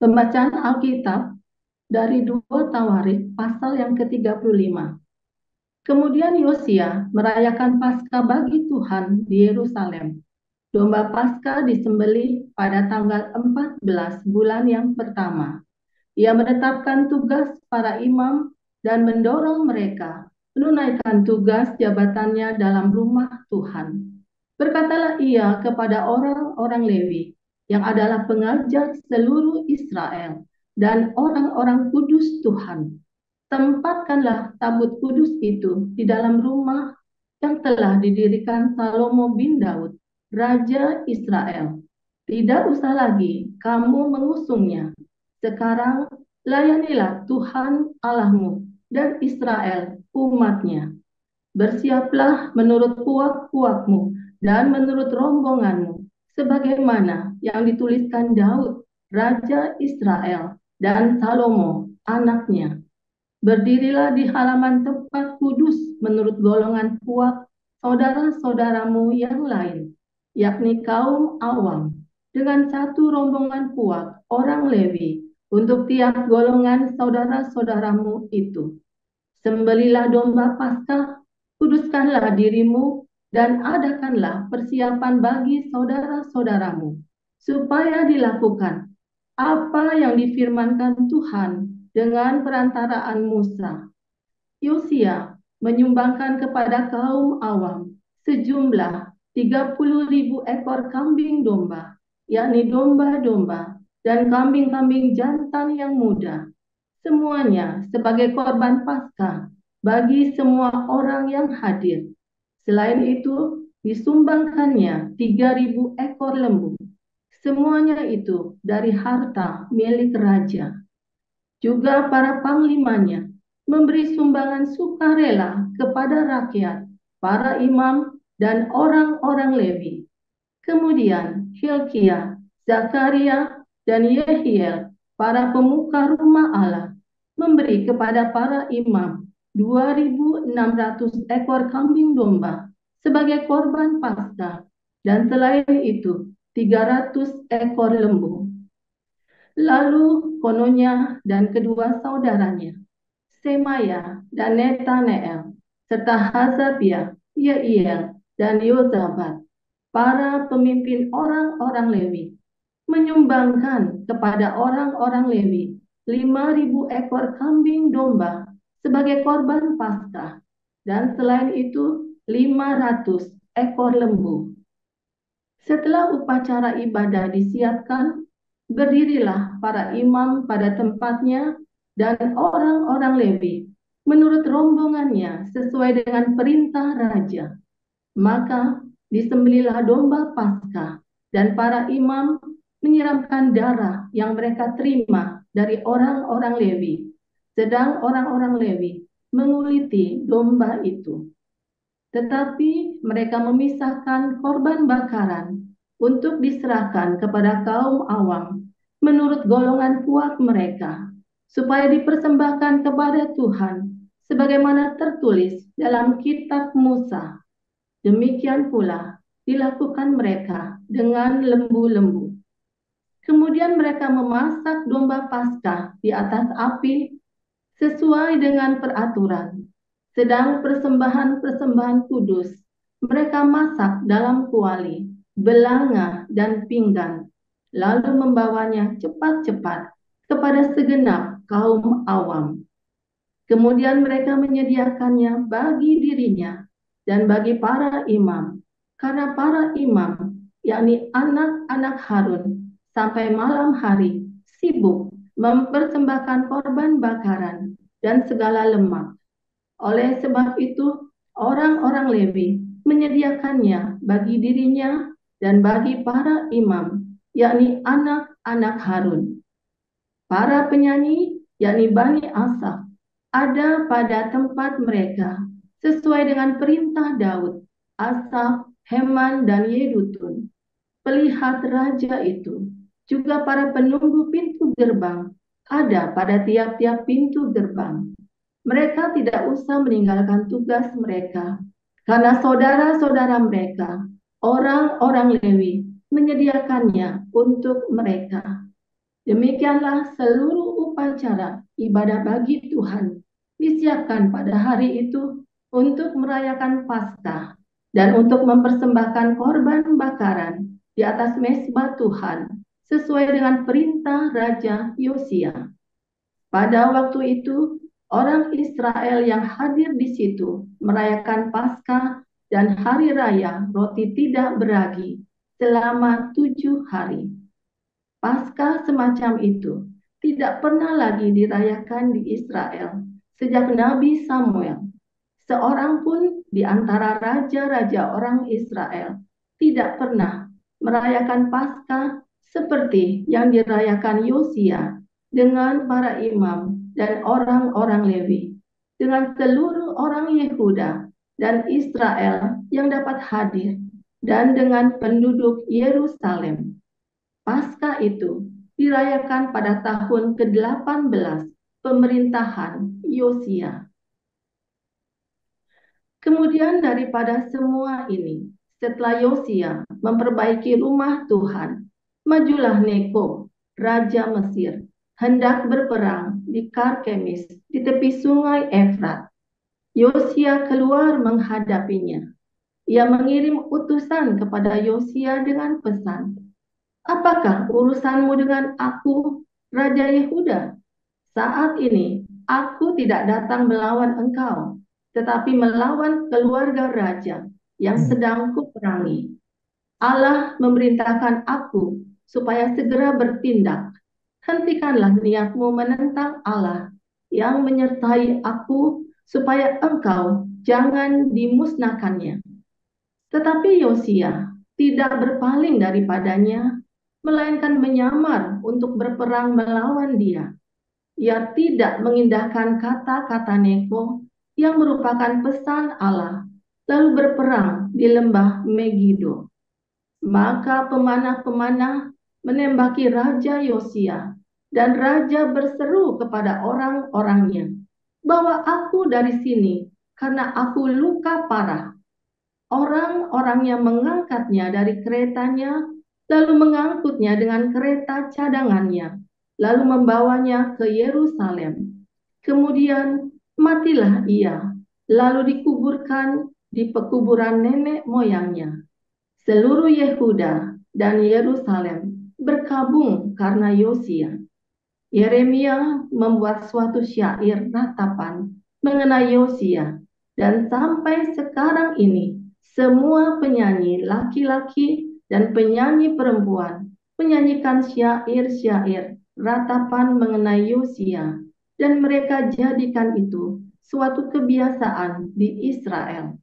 Pembacaan Alkitab dari 2 Tawarik pasal yang ke-35. Kemudian Yosia merayakan Paskah bagi Tuhan di Yerusalem. Domba Paskah disembelih pada tanggal 14 bulan yang pertama. Ia menetapkan tugas para imam dan mendorong mereka menunaikan tugas jabatannya dalam rumah Tuhan. Berkatalah ia kepada orang-orang Lewi yang adalah pengajar seluruh Israel dan orang-orang kudus Tuhan. Tempatkanlah tabut kudus itu di dalam rumah yang telah didirikan Salomo bin Daud, Raja Israel. Tidak usah lagi kamu mengusungnya. Sekarang layanilah Tuhan Allahmu dan Israel umatnya. Bersiaplah menurut puak-puakmu dan menurut rombonganmu, sebagaimana yang dituliskan Daud, Raja Israel, dan Salomo, anaknya. Berdirilah di halaman tempat kudus menurut golongan puak saudara-saudaramu yang lain, yakni kaum awam, dengan satu rombongan puak orang Lewi untuk tiap golongan saudara-saudaramu itu. Sembelilah domba Paskah, kuduskanlah dirimu, dan adakanlah persiapan bagi saudara-saudaramu, supaya dilakukan apa yang difirmankan Tuhan dengan perantaraan Musa. Yosia menyumbangkan kepada kaum awam sejumlah 30.000 ekor kambing domba, yakni domba-domba dan kambing-kambing jantan yang muda, semuanya sebagai korban Paskah bagi semua orang yang hadir. Selain itu, disumbangkannya 3.000 ekor lembu. Semuanya itu dari harta milik raja. Juga para panglimanya memberi sumbangan sukarela kepada rakyat, para imam, dan orang-orang Lewi. Kemudian Hilkiah, Zakaria, dan Yehiel, para pemuka rumah Allah, memberi kepada para imam 2.600 ekor kambing domba sebagai korban Paskah, dan selain itu 300 ekor lembu. Lalu Kononya dan kedua saudaranya, Semaya dan Netaneel, serta Hazabiah, Yeiel, dan Yozabat, para pemimpin orang-orang Lewi, menyumbangkan kepada orang-orang Lewi 5.000 ekor kambing domba sebagai korban Paskah, dan selain itu 500 ekor lembu. Setelah upacara ibadah disiapkan, berdirilah para imam pada tempatnya dan orang-orang Lewi menurut rombongannya sesuai dengan perintah raja. Maka disembelihlah domba Paskah dan para imam menyiramkan darah yang mereka terima dari orang-orang Lewi, sedang orang-orang Lewi menguliti domba itu. Tetapi mereka memisahkan korban bakaran untuk diserahkan kepada kaum awam menurut golongan puak mereka, supaya dipersembahkan kepada Tuhan, sebagaimana tertulis dalam kitab Musa. Demikian pula dilakukan mereka dengan lembu-lembu. Kemudian mereka memasak domba Paskah di atas api sesuai dengan peraturan. Sedang persembahan-persembahan kudus mereka masak dalam kuali, belanga, dan pinggan, lalu membawanya cepat-cepat kepada segenap kaum awam. Kemudian mereka menyediakannya bagi dirinya dan bagi para imam, karena para imam, yakni anak-anak Harun, sampai malam hari sibuk mempersembahkan korban bakaran dan segala lemak. Oleh sebab itu, orang-orang Lewi menyediakannya bagi dirinya dan bagi para imam, yakni anak-anak Harun. Para penyanyi, yakni Bani Asaf, ada pada tempat mereka sesuai dengan perintah Daud, Asaf, Heman, dan Yedutun, pelihat raja itu. Juga para penunggu pintu gerbang ada pada tiap-tiap pintu gerbang. Mereka tidak usah meninggalkan tugas mereka, karena saudara-saudara mereka, orang-orang Lewi, menyediakannya untuk mereka. Demikianlah seluruh upacara ibadah bagi Tuhan disiapkan pada hari itu untuk merayakan Paskah dan untuk mempersembahkan korban bakaran di atas mezbah Tuhan sesuai dengan perintah Raja Yosia. Pada waktu itu, orang Israel yang hadir di situ merayakan Paskah dan hari raya roti tidak beragi selama 7 hari. Paskah semacam itu tidak pernah lagi dirayakan di Israel sejak Nabi Samuel. Seorang pun di antara raja-raja orang Israel tidak pernah merayakan Paskah seperti yang dirayakan Yosia dengan para imam dan orang-orang Lewi, dengan seluruh orang Yehuda dan Israel yang dapat hadir, dan dengan penduduk Yerusalem. Paskah itu dirayakan pada tahun ke-18 pemerintahan Yosia. Kemudian daripada semua ini, setelah Yosia memperbaiki rumah Tuhan, majulah Neko, Raja Mesir, hendak berperang di Karkemis di tepi sungai Efrat. Yosia keluar menghadapinya. Ia mengirim utusan kepada Yosia dengan pesan, "Apakah urusanmu dengan aku, Raja Yehuda? Saat ini aku tidak datang melawan engkau, tetapi melawan keluarga raja yang sedang kuperangi. Allah memerintahkan aku supaya segera bertindak. Hentikanlah niatmu menentang Allah yang menyertai aku, supaya engkau jangan dimusnahkannya." Tetapi Yosia tidak berpaling daripadanya, melainkan menyamar untuk berperang melawan dia. Ia tidak mengindahkan kata-kata Neko yang merupakan pesan Allah, lalu berperang di lembah Megido. Maka pemanah-pemanah menembaki Raja Yosia, dan Raja berseru kepada orang-orangnya, "Bawa aku dari sini, karena aku luka parah." Orang-orangnya mengangkatnya dari keretanya, lalu mengangkutnya dengan kereta cadangannya, lalu membawanya ke Yerusalem. Kemudian matilah ia, lalu dikuburkan di pekuburan nenek moyangnya. Seluruh Yehuda dan Yerusalem berkabung karena Yosia. Yeremia membuat suatu syair ratapan mengenai Yosia, dan sampai sekarang ini semua penyanyi laki-laki dan penyanyi perempuan menyanyikan syair-syair ratapan mengenai Yosia, dan mereka jadikan itu suatu kebiasaan di Israel.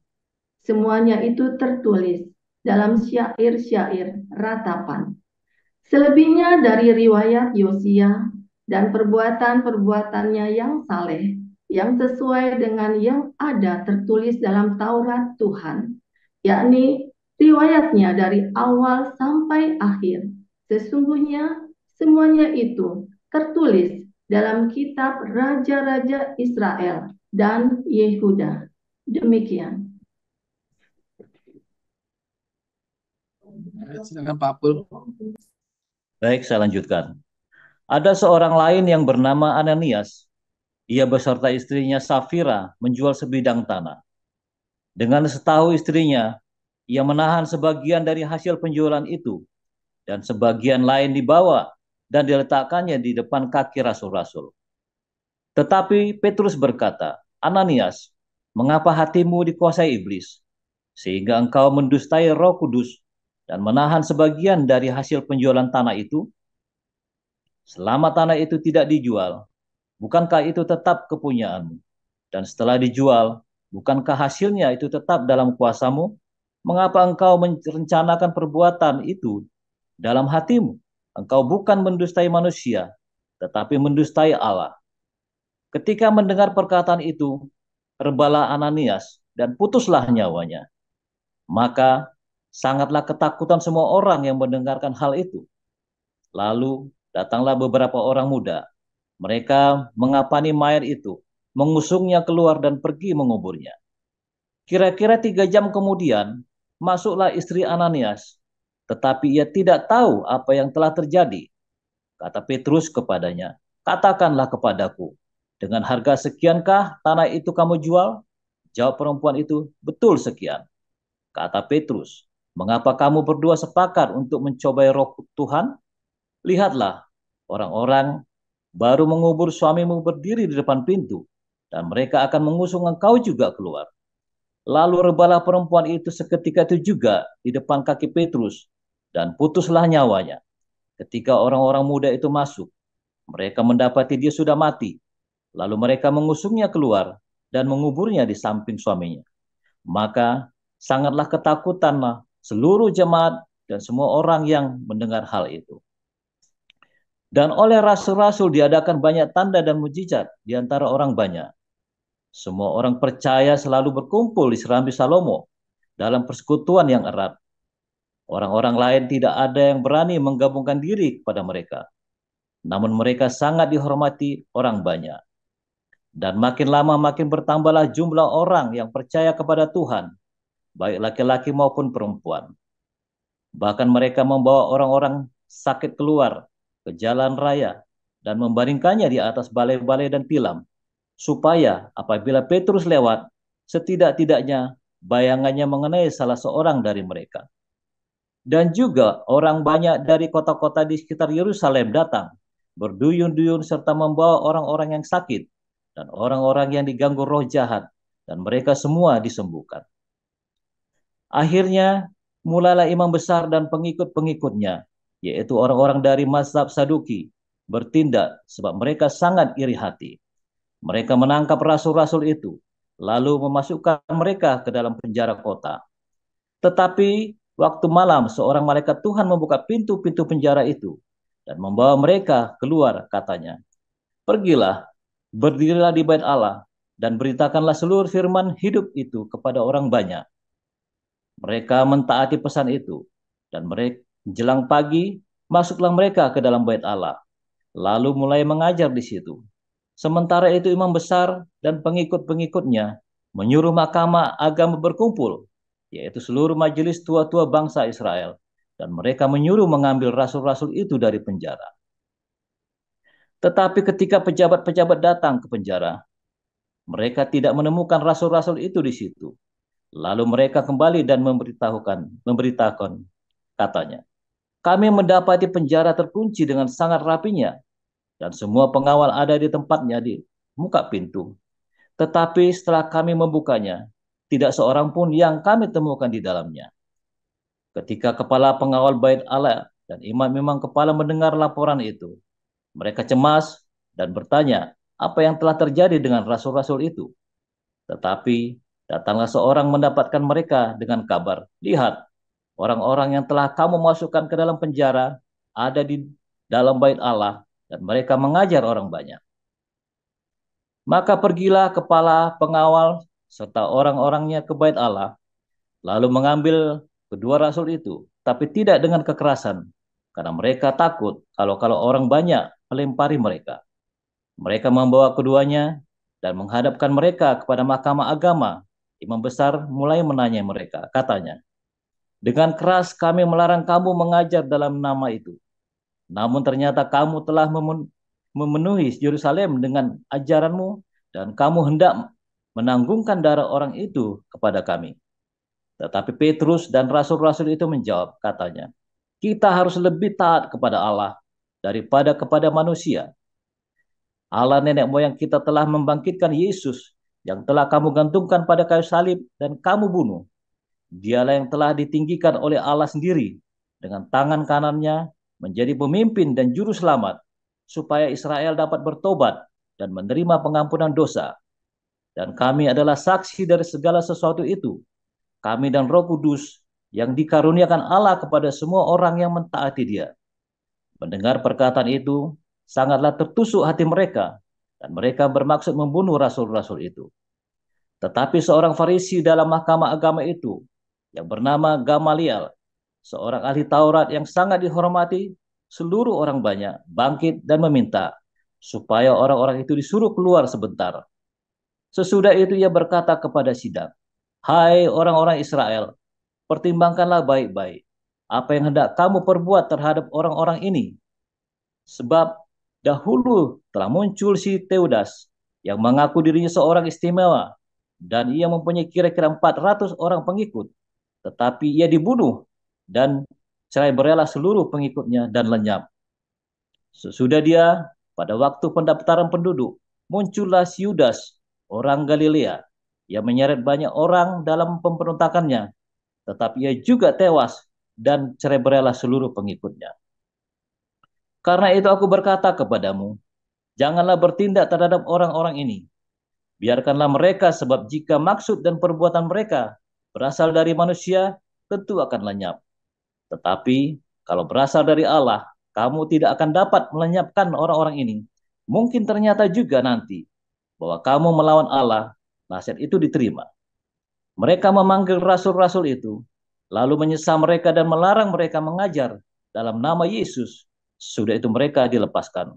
Semuanya itu tertulis dalam syair-syair ratapan. Selebihnya dari riwayat Yosia dan perbuatan-perbuatannya yang saleh, yang sesuai dengan yang ada tertulis dalam Taurat Tuhan, yakni riwayatnya dari awal sampai akhir. Sesungguhnya semuanya itu tertulis dalam kitab Raja-Raja Israel dan Yehuda. Demikian. Silakan Pak Pul. Baik, saya lanjutkan. Ada seorang lain yang bernama Ananias. Ia beserta istrinya Safira menjual sebidang tanah. Dengan setahu istrinya, ia menahan sebagian dari hasil penjualan itu, dan sebagian lain dibawa dan diletakkannya di depan kaki rasul-rasul. Tetapi Petrus berkata, "Ananias, mengapa hatimu dikuasai iblis, sehingga engkau mendustai Roh Kudus dan menahan sebagian dari hasil penjualan tanah itu? Selama tanah itu tidak dijual, bukankah itu tetap kepunyaanmu? Dan setelah dijual, bukankah hasilnya itu tetap dalam kuasamu? Mengapa engkau merencanakan perbuatan itu dalam hatimu? Engkau bukan mendustai manusia, tetapi mendustai Allah." Ketika mendengar perkataan itu, rebalah Ananias dan putuslah nyawanya. Maka sangatlah ketakutan semua orang yang mendengarkan hal itu. Lalu datanglah beberapa orang muda. Mereka mengapani mayat itu, mengusungnya keluar dan pergi menguburnya. Kira-kira 3 jam kemudian, masuklah istri Ananias, tetapi ia tidak tahu apa yang telah terjadi. Kata Petrus kepadanya, katakanlah kepadaku, dengan harga sekiankah tanah itu kamu jual? Jawab perempuan itu, betul sekian. Kata Petrus, mengapa kamu berdua sepakat untuk mencobai roh Tuhan? Lihatlah, orang-orang baru mengubur suamimu berdiri di depan pintu, dan mereka akan mengusung engkau juga keluar. Lalu rebalah perempuan itu seketika itu juga di depan kaki Petrus, dan putuslah nyawanya. Ketika orang-orang muda itu masuk, mereka mendapati dia sudah mati. Lalu mereka mengusungnya keluar dan menguburnya di samping suaminya. Maka sangatlah ketakutanlah seluruh jemaat dan semua orang yang mendengar hal itu. Dan oleh rasul-rasul diadakan banyak tanda dan mujizat di antara orang banyak. Semua orang percaya selalu berkumpul di serambi Salomo dalam persekutuan yang erat. Orang-orang lain tidak ada yang berani menggabungkan diri kepada mereka. Namun mereka sangat dihormati orang banyak. Dan makin lama makin bertambahlah jumlah orang yang percaya kepada Tuhan, baik laki-laki maupun perempuan. Bahkan mereka membawa orang-orang sakit keluar ke jalan raya dan membaringkannya di atas balai-balai dan tilam, supaya apabila Petrus lewat, setidak-tidaknya bayangannya mengenai salah seorang dari mereka. Dan juga orang banyak dari kota-kota di sekitar Yerusalem datang, berduyun-duyun serta membawa orang-orang yang sakit dan orang-orang yang diganggu roh jahat, dan mereka semua disembuhkan. Akhirnya, mulailah imam besar dan pengikut-pengikutnya, yaitu orang-orang dari mazhab Saduki, bertindak sebab mereka sangat iri hati. Mereka menangkap rasul-rasul itu, lalu memasukkan mereka ke dalam penjara kota. Tetapi waktu malam seorang malaikat Tuhan membuka pintu-pintu penjara itu dan membawa mereka keluar, katanya, pergilah, berdirilah di bait Allah, dan beritakanlah seluruh firman hidup itu kepada orang banyak. Mereka mentaati pesan itu, dan mereka jelang pagi masuklah mereka ke dalam bait Allah, lalu mulai mengajar di situ. Sementara itu imam besar dan pengikut-pengikutnya menyuruh mahkamah agama berkumpul, yaitu seluruh majelis tua-tua bangsa Israel, dan mereka menyuruh mengambil rasul-rasul itu dari penjara. Tetapi ketika pejabat-pejabat datang ke penjara, mereka tidak menemukan rasul-rasul itu di situ. Lalu mereka kembali dan memberitakan, katanya, kami mendapati penjara terkunci dengan sangat rapinya, dan semua pengawal ada di tempatnya di muka pintu. Tetapi setelah kami membukanya, tidak seorang pun yang kami temukan di dalamnya. Ketika kepala pengawal bait Allah dan imam-imam kepala mendengar laporan itu, mereka cemas dan bertanya apa yang telah terjadi dengan rasul-rasul itu. Tetapi datanglah seorang mendapatkan mereka dengan kabar, lihat, orang-orang yang telah kamu masukkan ke dalam penjara ada di dalam bait Allah dan mereka mengajar orang banyak. Maka pergilah kepala pengawal serta orang-orangnya ke bait Allah, lalu mengambil kedua rasul itu, tapi tidak dengan kekerasan, karena mereka takut kalau orang banyak melempari mereka. Mereka membawa keduanya dan menghadapkan mereka kepada mahkamah agama. Imam besar mulai menanya mereka, katanya, dengan keras kami melarang kamu mengajar dalam nama itu. Namun ternyata kamu telah memenuhi Yerusalem dengan ajaranmu dan kamu hendak menanggungkan darah orang itu kepada kami. Tetapi Petrus dan rasul-rasul itu menjawab, katanya, kita harus lebih taat kepada Allah daripada kepada manusia. Allah nenek moyang kita telah membangkitkan Yesus yang telah kamu gantungkan pada kayu salib dan kamu bunuh. Dialah yang telah ditinggikan oleh Allah sendiri dengan tangan kanannya menjadi pemimpin dan juru selamat supaya Israel dapat bertobat dan menerima pengampunan dosa. Dan kami adalah saksi dari segala sesuatu itu. Kami dan Roh Kudus yang dikaruniakan Allah kepada semua orang yang mentaati Dia. Mendengar perkataan itu, sangatlah tertusuk hati mereka, dan mereka bermaksud membunuh rasul-rasul itu. Tetapi seorang Farisi dalam mahkamah agama itu, yang bernama Gamaliel, seorang ahli Taurat yang sangat dihormati seluruh orang banyak, bangkit dan meminta supaya orang-orang itu disuruh keluar sebentar. Sesudah itu ia berkata kepada sidang, hai orang-orang Israel, pertimbangkanlah baik-baik apa yang hendak kamu perbuat terhadap orang-orang ini. Sebab dahulu telah muncul si Teudas yang mengaku dirinya seorang istimewa dan ia mempunyai kira-kira 400 orang pengikut. Tetapi ia dibunuh dan cerai berela seluruh pengikutnya dan lenyap. Sesudah dia, pada waktu pendaftaran penduduk, muncullah si Yudas, orang Galilea, yang menyeret banyak orang dalam pemberontakannya, tetapi ia juga tewas dan cerai berela seluruh pengikutnya. Karena itu aku berkata kepadamu, janganlah bertindak terhadap orang-orang ini. Biarkanlah mereka, sebab jika maksud dan perbuatan mereka berasal dari manusia, tentu akan lenyap. Tetapi kalau berasal dari Allah, kamu tidak akan dapat melenyapkan orang-orang ini. Mungkin ternyata juga nanti bahwa kamu melawan Allah, nasihat itu diterima. Mereka memanggil rasul-rasul itu, lalu menyesal mereka dan melarang mereka mengajar dalam nama Yesus. Sudah itu mereka dilepaskan.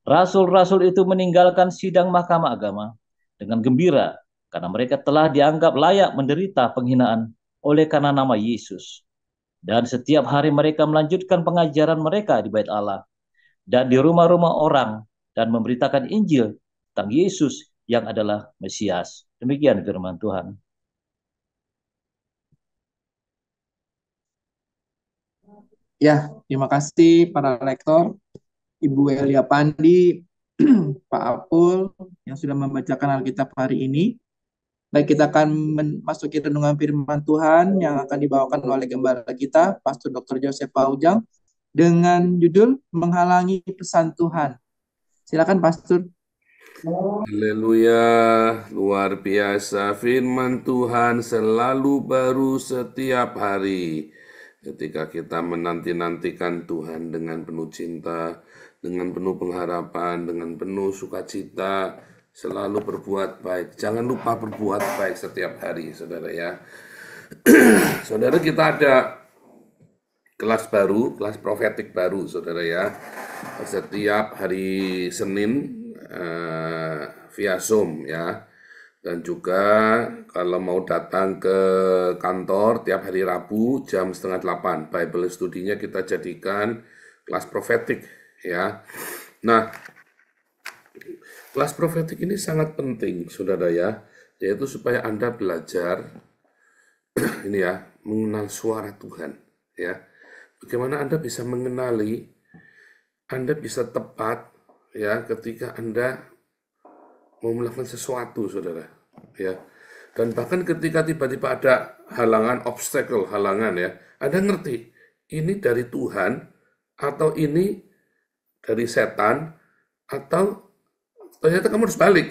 Rasul-rasul itu meninggalkan sidang mahkamah agama dengan gembira karena mereka telah dianggap layak menderita penghinaan oleh karena nama Yesus. Dan setiap hari mereka melanjutkan pengajaran mereka di bait Allah dan di rumah-rumah orang dan memberitakan Injil tentang Yesus yang adalah Mesias. Demikian firman Tuhan. Ya, terima kasih para lektor, Ibu Elia Pandi, Pak Apul, yang sudah membacakan Alkitab hari ini. Baik, kita akan memasuki renungan firman Tuhan yang akan dibawakan oleh gembala kita, Pastor Dr. Joseph Paujang, dengan judul Menghalangi Pesan Tuhan. Silakan, Pastor. Haleluya, luar biasa. Firman Tuhan selalu baru setiap hari. Ketika kita menanti-nantikan Tuhan dengan penuh cinta, dengan penuh pengharapan, dengan penuh sukacita, selalu berbuat baik. Jangan lupa berbuat baik setiap hari, saudara ya. Saudara, kita ada kelas baru, kelas profetik baru, saudara ya. Setiap hari Senin via Zoom ya. Dan juga kalau mau datang ke kantor tiap hari Rabu jam 7:30 Bible studinya kita jadikan kelas profetik ya. Nah, kelas profetik ini sangat penting saudara ya, yaitu supaya Anda belajar ini ya, mengenal suara Tuhan ya. Bagaimana Anda bisa mengenali, Anda bisa tepat ya ketika Anda mau melakukan sesuatu, saudara. Ya. Dan bahkan ketika tiba-tiba ada halangan, obstacle, halangan ya, Anda ngerti, ini dari Tuhan, atau ini dari setan, atau ternyata kamu harus balik.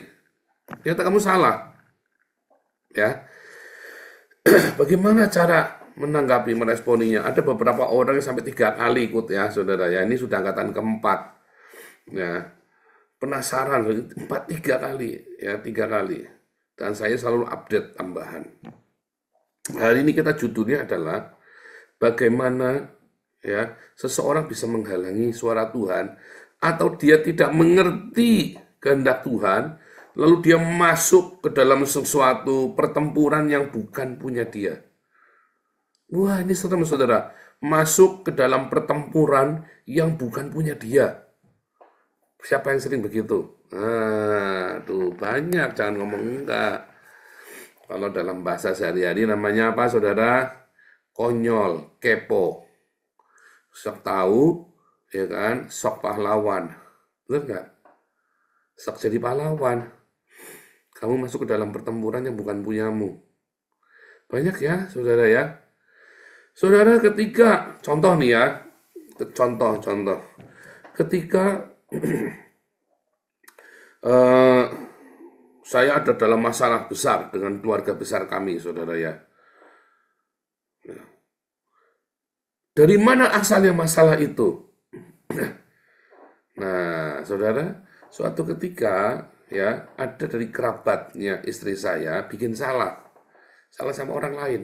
Ternyata kamu salah. Ya. Bagaimana cara menanggapi, meresponinya? Ada beberapa orang yang sampai 3 kali ikut ya, saudara ya. Ini sudah angkatan keempat. Ya. Penasaran, 3 kali ya, 3 kali, dan saya selalu update tambahan. Hari ini kita judulnya adalah bagaimana ya seseorang bisa menghalangi suara Tuhan, atau dia tidak mengerti kehendak Tuhan, lalu dia masuk ke dalam sesuatu pertempuran yang bukan punya dia. Wah, ini serem saudara, masuk ke dalam pertempuran yang bukan punya dia. Siapa yang sering begitu? Nah, tuh banyak, jangan ngomong enggak. Kalau dalam bahasa sehari-hari namanya apa, saudara? Konyol, kepo. Sok tahu, ya kan? Sok pahlawan. Benar enggak? Sok jadi pahlawan. Kamu masuk ke dalam pertempuran yang bukan punyamu. Banyak ya, saudara ya. Saudara, ketika, contoh nih ya, contoh. Ketika saya ada dalam masalah besar dengan keluarga besar kami, saudara ya. Dari mana asalnya masalah itu? Nah, saudara, suatu ketika ya ada dari kerabatnya istri saya bikin salah sama orang lain.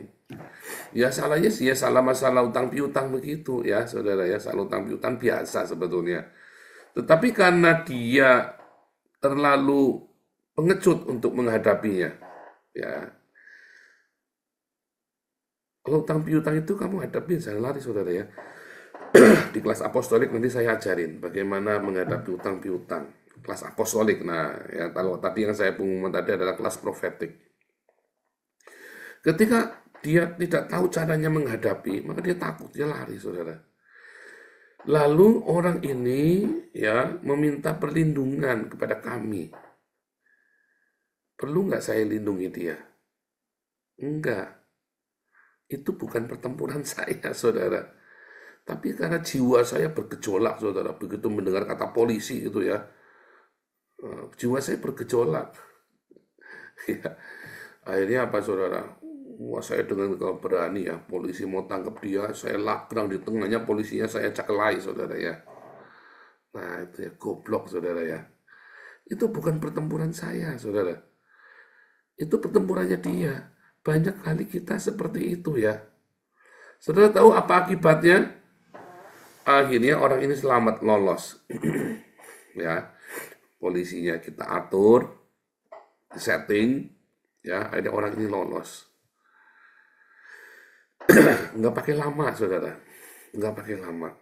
Ya salahnya sih ya salah masalah utang piutang begitu ya, saudara ya, salah utang piutang biasa sebetulnya. Tetapi karena dia terlalu pengecut untuk menghadapinya, ya. Kalau utang piutang itu kamu hadapi, jangan lari saudara ya. Di kelas apostolik nanti saya ajarin bagaimana menghadapi utang piutang. Kelas apostolik. Nah, ya kalau tadi yang saya pengumuman tadi adalah kelas profetik. Ketika dia tidak tahu caranya menghadapi, maka dia takut, dia lari, saudara. Lalu orang ini ya meminta perlindungan kepada kami. Perlu nggak saya lindungi dia? Enggak. Itu bukan pertempuran saya, saudara. Tapi karena jiwa saya bergejolak, saudara. Begitu mendengar kata polisi itu ya, jiwa saya bergejolak. Ya. Akhirnya apa, saudara? Wah, saya dengan kalau berani ya, polisi mau tangkap dia, saya lakrang di tengahnya, polisinya saya cakelai, saudara ya. Nah, itu ya, goblok, saudara ya. Itu bukan pertempuran saya, saudara. Itu pertempurannya dia. Banyak kali kita seperti itu ya. Saudara tahu apa akibatnya? Akhirnya orang ini selamat lolos. Ya, polisinya kita atur, setting, ya, akhirnya orang ini lolos. Nggak pakai lama, saudara. Nggak pakai lama.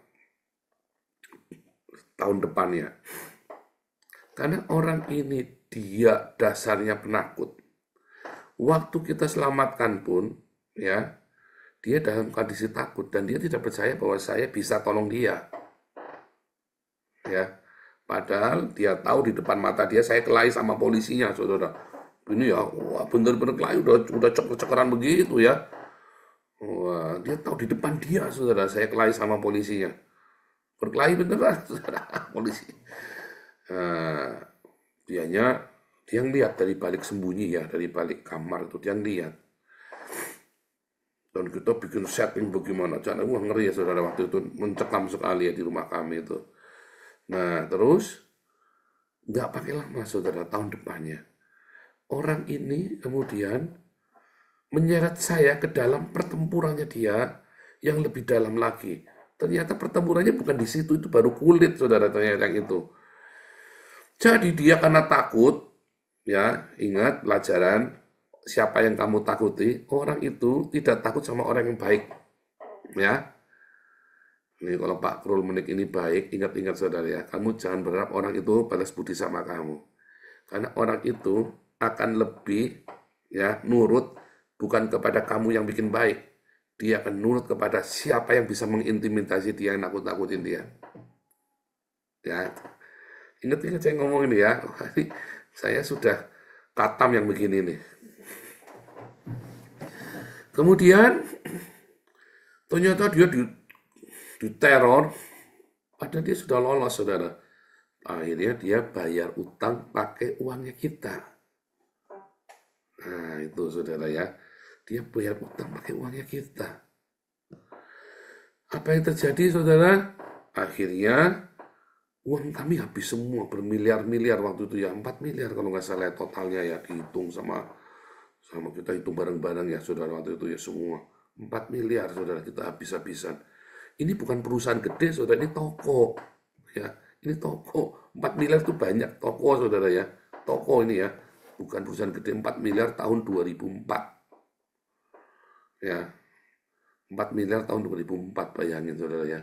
Tahun depannya. Karena orang ini dia dasarnya penakut. Waktu kita selamatkan pun, ya, dia dalam kondisi takut dan dia tidak percaya bahwa saya bisa tolong dia. Ya, padahal dia tahu di depan mata dia saya kelahi sama polisinya, saudara. Ini ya, wah, bener-bener kelahi udah cek-cekeran begitu ya. Wah, dia tahu di depan dia, saudara, saya kelahi sama polisinya. Berkelahi beneran, saudara, polisi. Nah, dia lihat dari balik sembunyi ya, dari balik kamar itu dia lihat. Dan kita bikin setting bagaimana cara, wah ngeri ya, saudara, waktu itu mencekam sekali ya di rumah kami itu. Nah, terus nggak pakai lama, saudara, tahun depannya orang ini kemudian menyeret saya ke dalam pertempurannya dia yang lebih dalam lagi. Ternyata pertempurannya bukan di situ, itu baru kulit, saudara, ternyata yang itu. Jadi dia karena takut, ya, ingat pelajaran, siapa yang kamu takuti, orang itu tidak takut sama orang yang baik. Ya, ini kalau Pak Krul Menik ini baik, ingat-ingat, saudara ya, kamu jangan berharap orang itu balas budi sama kamu. Karena orang itu akan lebih ya nurut bukan kepada kamu yang bikin baik. Dia akan nurut kepada siapa yang bisa mengintimidasi dia, yang nakut-nakutin dia. Ya, ingat-ingat saya ngomong ini ya. Saya sudah katam yang begini nih. Kemudian ternyata dia diteror, padahal dia sudah lolos, saudara. Akhirnya dia bayar utang pakai uangnya kita. Nah, itu, saudara ya. Dia bayar utang pakai uangnya kita. Apa yang terjadi, saudara? Akhirnya uang kami habis semua, bermiliar-miliar waktu itu ya, 4 miliar kalau nggak salah totalnya ya, dihitung sama kita hitung bareng-bareng ya, saudara, waktu itu ya semua. 4 miliar, saudara, kita habis-habisan. Ini bukan perusahaan gede, saudara, ini toko. Ya, ini toko. 4 miliar itu banyak toko, saudara ya. Toko ini ya, bukan perusahaan gede. 4 miliar tahun 2004. Ya, 4 miliar tahun 2004, bayangin, saudara ya.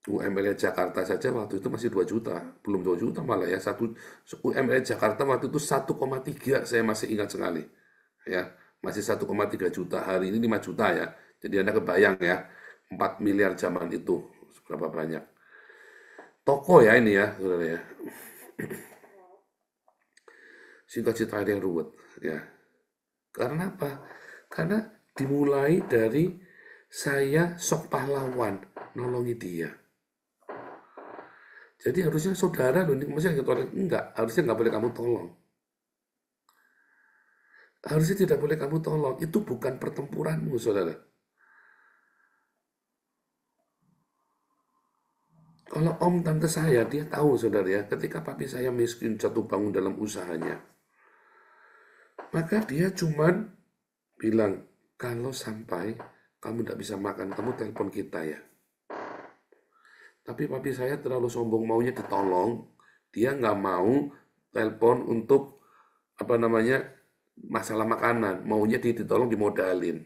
UML Jakarta saja waktu itu masih 2 juta, belum 2 juta malah ya. UML Jakarta waktu itu 1,3, saya masih ingat sekali. Ya, masih 1,3 juta, hari ini 5 juta ya. Jadi Anda kebayang ya, 4 miliar zaman itu, berapa banyak. Toko ya ini ya, saudara ya. Singkat cerita yang ruwet ya. Karena apa? Karena dimulai dari saya sok pahlawan nolongi dia. Jadi harusnya saudara loh, ini maksudnya enggak, harusnya nggak boleh kamu tolong. Harusnya tidak boleh kamu tolong, itu bukan pertempuranmu, saudara. Kalau om tante saya, dia tahu, saudara ya, ketika papi saya miskin jatuh bangun dalam usahanya, maka dia cuman bilang, kalau sampai kamu tidak bisa makan, kamu telepon kita ya. Tapi papi saya terlalu sombong, maunya ditolong. Dia nggak mau telepon untuk masalah makanan. Maunya ditolong, dimodalin.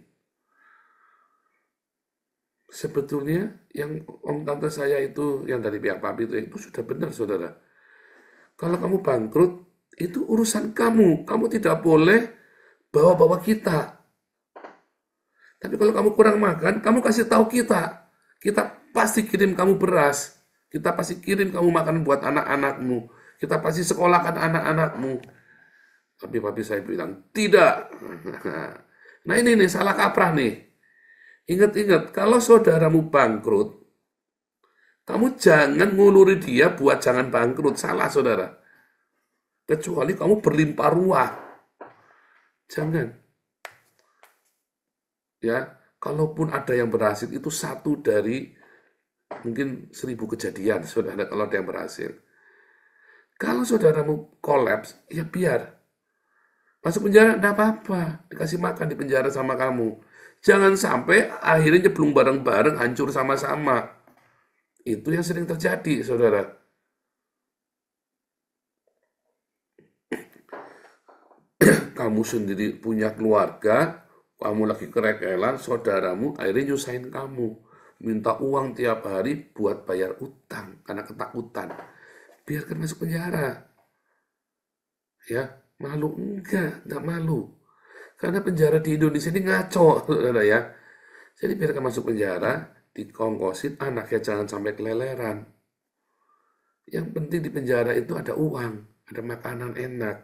Sebetulnya yang om tante saya itu, yang dari pihak papi itu sudah benar, saudara. Kalau kamu bangkrut, itu urusan kamu. Kamu tidak boleh bawa-bawa kita. Tapi kalau kamu kurang makan, kamu kasih tahu kita. Kita pasti kirim kamu beras. Kita pasti kirim kamu makan buat anak-anakmu. Kita pasti sekolahkan anak-anakmu. Tapi papi saya bilang, tidak. Nah ini nih, salah kaprah nih. Ingat-ingat, kalau saudaramu bangkrut, kamu jangan nguluri dia buat jangan bangkrut. Salah, saudara. Kecuali kamu berlimpah ruah. Jangan. Ya, kalaupun ada yang berhasil, itu satu dari mungkin 1000 kejadian, saudara, kalau ada yang berhasil. Kalau saudaramu kolaps, ya biar. Masuk penjara, enggak apa-apa. Dikasih makan di penjara sama kamu. Jangan sampai akhirnya nyemplung bareng-bareng, hancur sama-sama. Itu yang sering terjadi, saudara. Kamu sendiri punya keluarga, kamu lagi kerekelan, saudaramu akhirnya nyusahin kamu. Minta uang tiap hari buat bayar utang, karena ketakutan. Biarkan masuk penjara. Ya, malu enggak malu. Karena penjara di Indonesia ini ngaco, saudara ya. Jadi biarkan masuk penjara, dikongkosin, anaknya jangan sampai keleleran. Yang penting di penjara itu ada uang, ada makanan enak.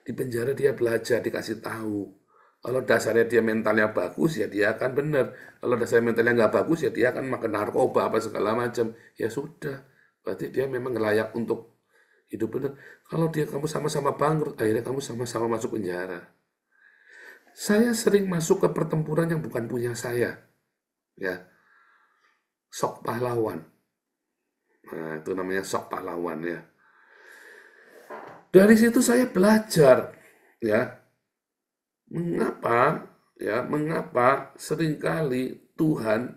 Di penjara dia belajar, dikasih tahu. Kalau dasarnya dia mentalnya bagus, ya dia akan benar. Kalau dasarnya mentalnya nggak bagus, ya dia akan makan narkoba, apa segala macam. Ya sudah, berarti dia memang layak untuk hidup benar. Kalau kamu sama-sama bangkrut, akhirnya kamu sama-sama masuk penjara. Saya sering masuk ke pertempuran yang bukan punya saya. Ya, sok pahlawan. Nah, itu namanya sok pahlawan ya. Dari situ saya belajar, ya, mengapa seringkali Tuhan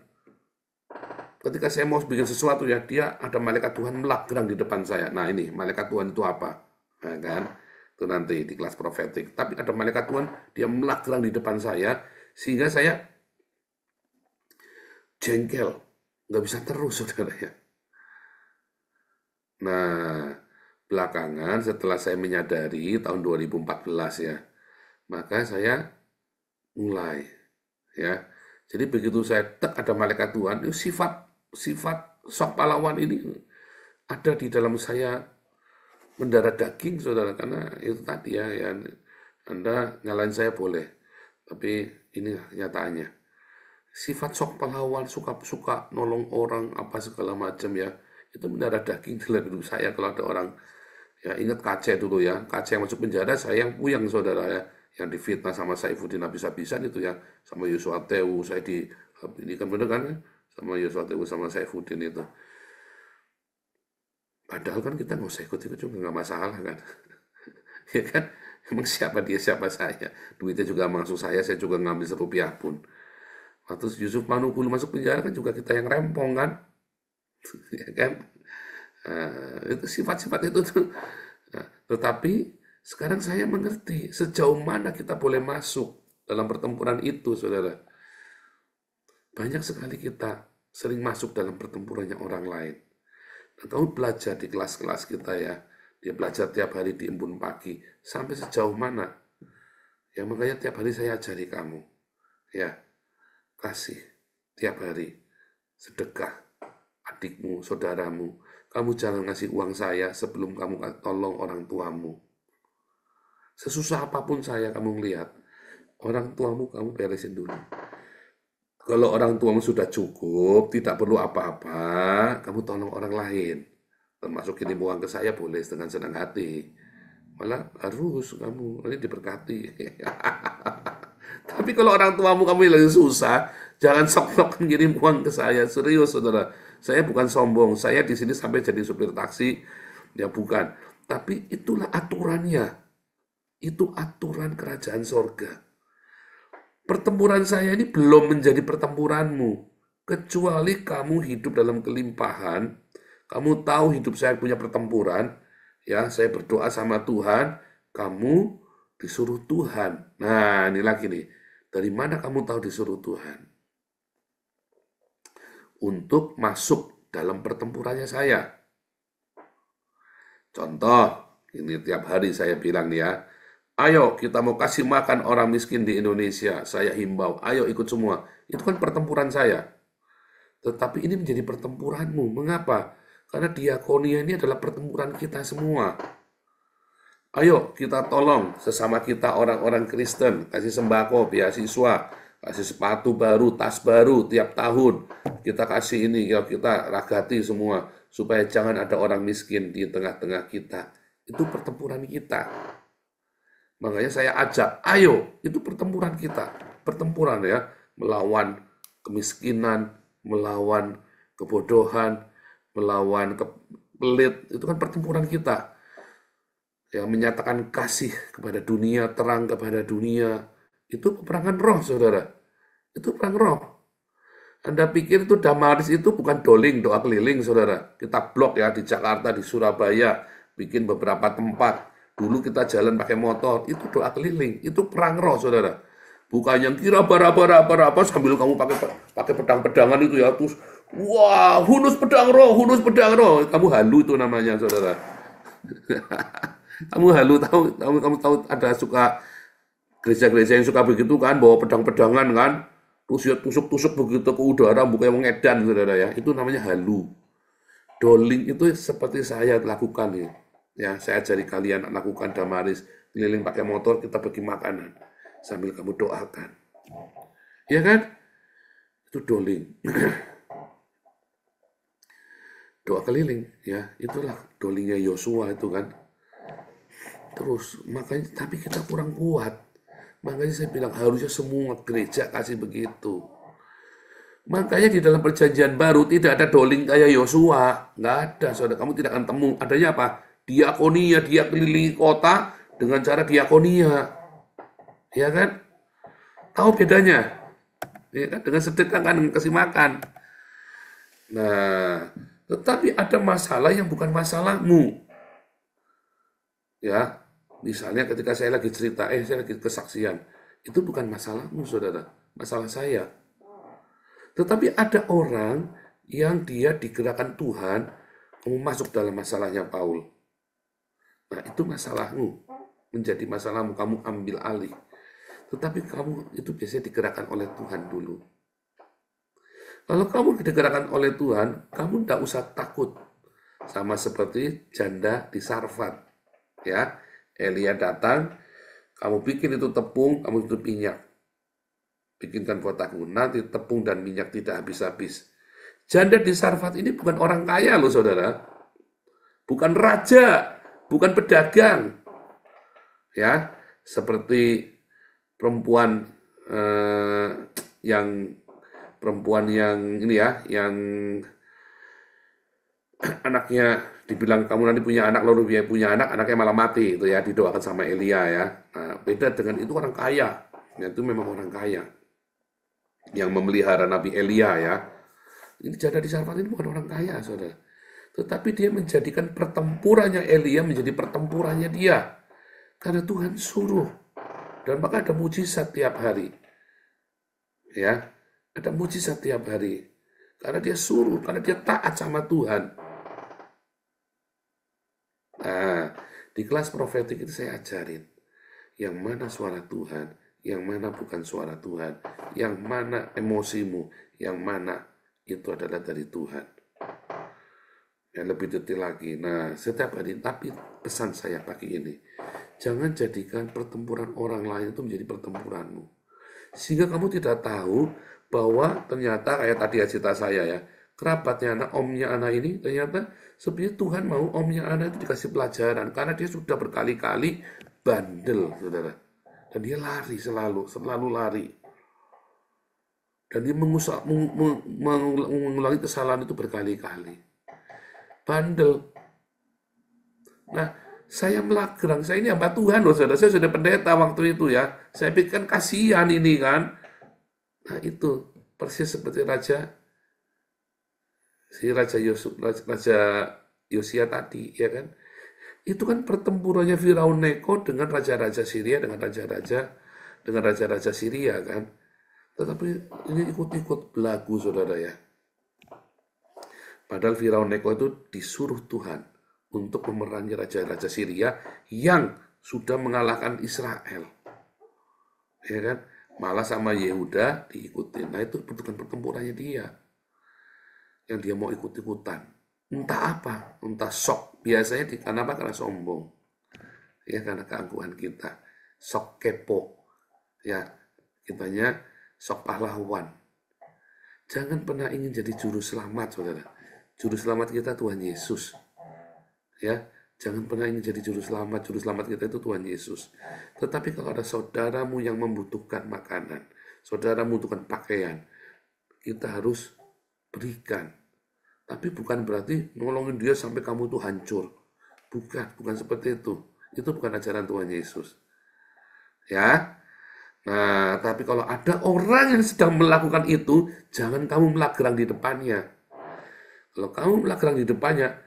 ketika saya mau bikin sesuatu ya, dia ada malaikat Tuhan melanggang di depan saya. Nah ini, malaikat Tuhan itu apa? Nah, kan? Itu nanti di kelas profetik. Tapi ada malaikat Tuhan, dia melanggang di depan saya, sehingga saya jengkel. Nggak bisa terus, saudara ya. Nah, belakangan setelah saya menyadari tahun 2014 ya, maka saya mulai ya. Jadi begitu saya ada malaikat Tuhan, itu sifat sok pahlawan ini ada di dalam saya mendarah daging, saudara, karena itu tadi ya, Anda nyalain saya boleh, tapi ini nyataannya. Sifat sok pahlawan, suka nolong orang, apa segala macam ya, itu mendarah daging dalam hidup saya. Kalau ada orang, ya ingat Kaceh dulu ya, Kaceh yang masuk penjara, saya yang puyeng, saudara ya, yang difitnah sama Saifuddin habis-habisan itu ya, sama Yosua Tewu, ini kan bener kan, sama Yosua Tewu sama Saifuddin itu. Padahal kan kita nggak usah ikut-ikut juga nggak masalah kan, ya kan? Emang siapa dia, siapa saya? Duitnya juga masuk saya juga ngambil serupiah pun. Waktu Yusuf Manukulu masuk penjara kan juga kita yang rempong kan, ya kan? Itu sifat-sifat itu tuh. Nah, tetapi sekarang saya mengerti sejauh mana kita boleh masuk dalam pertempuran itu, saudara. Banyak sekali kita sering masuk dalam pertempurannya orang lain. Dan kamu belajar di kelas-kelas kita ya, dia belajar tiap hari di embun pagi, sampai sejauh mana. Ya makanya tiap hari saya ajari kamu, ya kasih tiap hari, sedekah adikmu, saudaramu. Kamu jangan ngasih uang saya sebelum kamu tolong orang tuamu. Sesusah apapun saya kamu lihat, orang tuamu kamu beresin dulu. Kalau orang tuamu sudah cukup, tidak perlu apa-apa, kamu tolong orang lain. Termasuk kirim uang ke saya boleh dengan senang hati. Malah harus kamu, ini diberkati. Tapi kalau orang tuamu kamu lagi susah, jangan sok-sok ngirim uang ke saya. Serius, saudara. Saya bukan sombong. Saya di sini sampai jadi supir taksi, ya bukan. Tapi itulah aturannya. Itu aturan kerajaan sorga. Pertempuran saya ini belum menjadi pertempuranmu. Kecuali kamu hidup dalam kelimpahan, kamu tahu hidup saya punya pertempuran, ya saya berdoa sama Tuhan, kamu disuruh Tuhan. Nah ini lagi nih, dari mana kamu tahu disuruh Tuhan? untuk masuk dalam pertempurannya saya. Contoh, ini tiap hari saya bilang nih ya, ayo kita mau kasih makan orang miskin di Indonesia, saya himbau, ayo ikut semua. Itu kan pertempuran saya. Tetapi ini menjadi pertempuranmu. Mengapa? Karena diakonia ini adalah pertempuran kita semua. Ayo kita tolong sesama kita orang-orang Kristen, kasih sembako, beasiswa, kasih sepatu baru, tas baru tiap tahun. Kita kasih ini, ya kita ragati semua, supaya jangan ada orang miskin di tengah-tengah kita. Itu pertempuran kita. Makanya saya ajak, ayo, itu pertempuran kita. Pertempuran ya, melawan kemiskinan, melawan kebodohan, melawan pelit, itu kan pertempuran kita. Yang menyatakan kasih kepada dunia, terang kepada dunia, itu peperangan roh, saudara. Itu perang roh. Anda pikir itu Damaris itu bukan doling, doa keliling, saudara. Kita blok ya di Jakarta, di Surabaya, bikin beberapa tempat. Dulu kita jalan pakai motor, itu doa keliling, itu perang roh, saudara. Bukan yang kira bara sambil kamu pakai pedang-pedangan itu ya, terus wah, hunus pedang roh, kamu halu itu namanya, saudara. Kamu halu, kamu tahu ada suka gereja-gereja yang suka begitu kan, bawa pedang-pedangan kan, terus ya tusuk-tusuk begitu ke udara, bukannya mengedan, saudara ya, itu namanya halu. Doling itu seperti saya lakukan ya, saya ajari kalian lakukan Damaris, keliling pakai motor, kita bagi makanan, sambil kamu doakan, ya kan? Itu doling. Doa keliling, ya, itulah dolingnya Yosua itu kan. Terus, makanya, tapi kita kurang kuat. Makanya saya bilang harusnya semua gereja kasih begitu. Makanya di dalam perjanjian baru tidak ada doling kayak Yosua. Nggak ada, saudara. Kamu tidak akan temu. Adanya apa? Diakonia, dia kelilingi kota dengan cara diakonia. Ya kan? Tahu bedanya? Ya kan? Dengan sedekah kan, dengan kasih makan. Nah, tetapi ada masalah yang bukan masalahmu. Ya, misalnya ketika saya lagi cerita, saya lagi kesaksian, itu bukan masalahmu, saudara, masalah saya. Tetapi ada orang yang dia digerakkan Tuhan, kamu masuk dalam masalahnya Paul. Nah, itu masalahmu, menjadi masalahmu, kamu ambil alih. Tetapi kamu itu biasanya digerakkan oleh Tuhan dulu. Kalau kamu digerakkan oleh Tuhan, kamu tidak usah takut. Sama seperti janda di Sarfat. Ya, Elia datang, kamu bikin itu tepung, kamu tutup minyak. Bikinkan kotaku, nanti tepung dan minyak tidak habis-habis. Janda di Sarfat ini bukan orang kaya loh, saudara. Bukan raja, bukan pedagang. Ya, seperti perempuan yang ini ya, yang anaknya dibilang kamu nanti punya anak, lalu dia punya anak, anaknya malah mati, itu ya, didoakan sama Elia ya. Nah, beda dengan itu orang kaya, ya, itu memang orang kaya yang memelihara Nabi Elia ya. Ini janda di Sarfat ini bukan orang kaya, saudara. Tetapi dia menjadikan pertempurannya Elia menjadi pertempurannya dia, karena Tuhan suruh, dan maka ada mujizat tiap hari, ya, ada mujizat tiap hari, karena dia suruh, karena dia taat sama Tuhan. Nah, di kelas profetik itu saya ajarin yang mana suara Tuhan, yang mana bukan suara Tuhan, yang mana emosimu, yang mana itu adalah dari Tuhan. Yang lebih detail lagi. Nah, setiap hari, tapi pesan saya pagi ini, jangan jadikan pertempuran orang lain itu menjadi pertempuranmu. Sehingga kamu tidak tahu bahwa ternyata kayak tadi cerita saya ya, kerabatnya anak, omnya anak ini, ternyata sebenarnya Tuhan mau omnya anak itu dikasih pelajaran, karena dia sudah berkali-kali bandel, saudara. Dan dia lari selalu lari. Dan dia mengulangi kesalahan itu berkali-kali. Bandel. Nah, saya melagrang, saya ini hamba Tuhan loh, saudara. Saya sudah pendeta waktu itu ya. Saya pikirkan kasihan ini kan. Nah, itu persis seperti Raja Yosia tadi, ya kan? Itu kan pertempurannya Firaun Neko dengan raja-raja Syria, dengan raja-raja Syria kan. Tetapi ini ikut-ikut belagu, saudara ya. Padahal Firaun Neko itu disuruh Tuhan untuk memerangi raja-raja Syria yang sudah mengalahkan Israel. Ya kan? Malah sama Yehuda diikutin. Nah itu bukan pertempurannya dia. Yang dia mau ikut-ikutan. Entah apa, entah sok. Biasanya karena apa? Karena sombong. Ya karena keangkuhan kita. Sok kepo. Ya, kitanya sok pahlawan. Jangan pernah ingin jadi juru selamat, saudara. Juru selamat kita Tuhan Yesus. Ya, jangan pernah ingin jadi juru selamat. Juru selamat kita itu Tuhan Yesus. Tetapi kalau ada saudaramu yang membutuhkan makanan, saudara membutuhkan pakaian, kita harus berikan. Tapi bukan berarti nolongin dia sampai kamu tuh hancur. Bukan seperti itu. Itu bukan ajaran Tuhan Yesus. Ya. Nah, tapi kalau ada orang yang sedang melakukan itu, jangan kamu melagrang di depannya. Kalau kamu melagrang di depannya,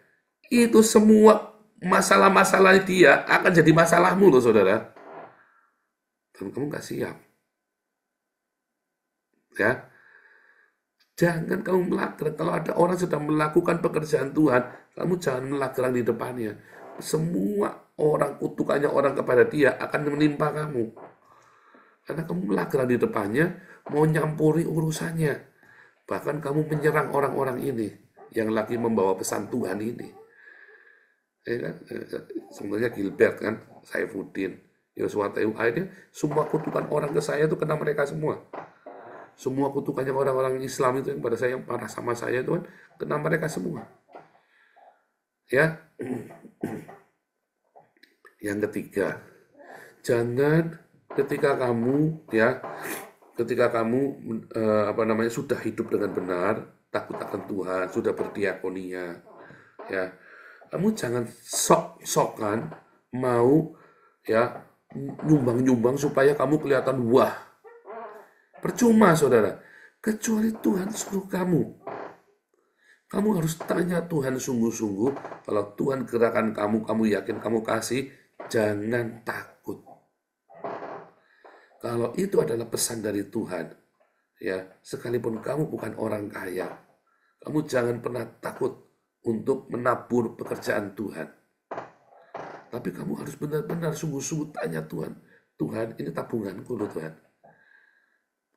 itu semua masalah-masalah dia akan jadi masalahmu loh, saudara. Dan kamu nggak siap. Ya. Jangan kamu melagrang. Kalau ada orang sedang melakukan pekerjaan Tuhan, kamu jangan melagrang di depannya. Semua orang, kutukannya orang kepada dia akan menimpa kamu. Karena kamu melagrang di depannya, mau nyampuri urusannya. Bahkan kamu menyerang orang-orang ini yang lagi membawa pesan Tuhan ini. Ya kan? Sebenarnya Gilbert kan, Saifuddin, Yosua Tehu, akhirnya semua kutukan orang ke saya itu kena mereka semua. Semua kutukannya orang-orang Islam itu yang pada saya, yang parah sama saya itu kan kena mereka semua. Ya. Yang ketiga, jangan ketika kamu sudah hidup dengan benar, takut akan Tuhan, sudah berdiakonia, ya, kamu jangan sok-sokan mau ya nyumbang-nyumbang supaya kamu kelihatan wah. Percuma, saudara. Kecuali Tuhan suruh kamu. Kamu harus tanya Tuhan sungguh-sungguh. Kalau Tuhan gerakan kamu, kamu yakin, kamu kasih, jangan takut. Kalau itu adalah pesan dari Tuhan, ya, sekalipun kamu bukan orang kaya, kamu jangan pernah takut untuk menabur pekerjaan Tuhan. Tapi kamu harus benar-benar sungguh-sungguh tanya Tuhan. Tuhan, ini tabunganku loh Tuhan.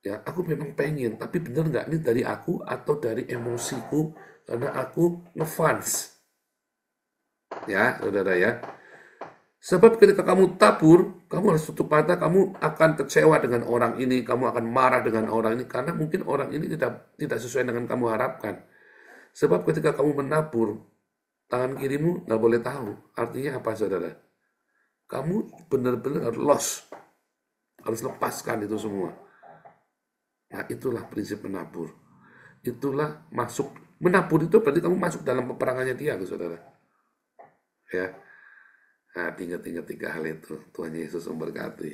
Ya, aku memang pengen, tapi benar nggak ini dari aku atau dari emosiku karena aku ngefans. Ya, saudara ya. Sebab ketika kamu tabur, kamu harus tutup mata, kamu akan kecewa dengan orang ini, kamu akan marah dengan orang ini, karena mungkin orang ini tidak sesuai dengan kamu harapkan. Sebab ketika kamu menabur, tangan kirimu nggak boleh tahu. Artinya apa, saudara? Kamu benar-benar harus lepaskan itu semua. Nah, itulah prinsip menabur. Itulah menabur itu berarti kamu masuk dalam peperangannya dia, saudara. Ya. Nah, ingat-ingat 3 hal itu. Tuhan Yesus memberkati.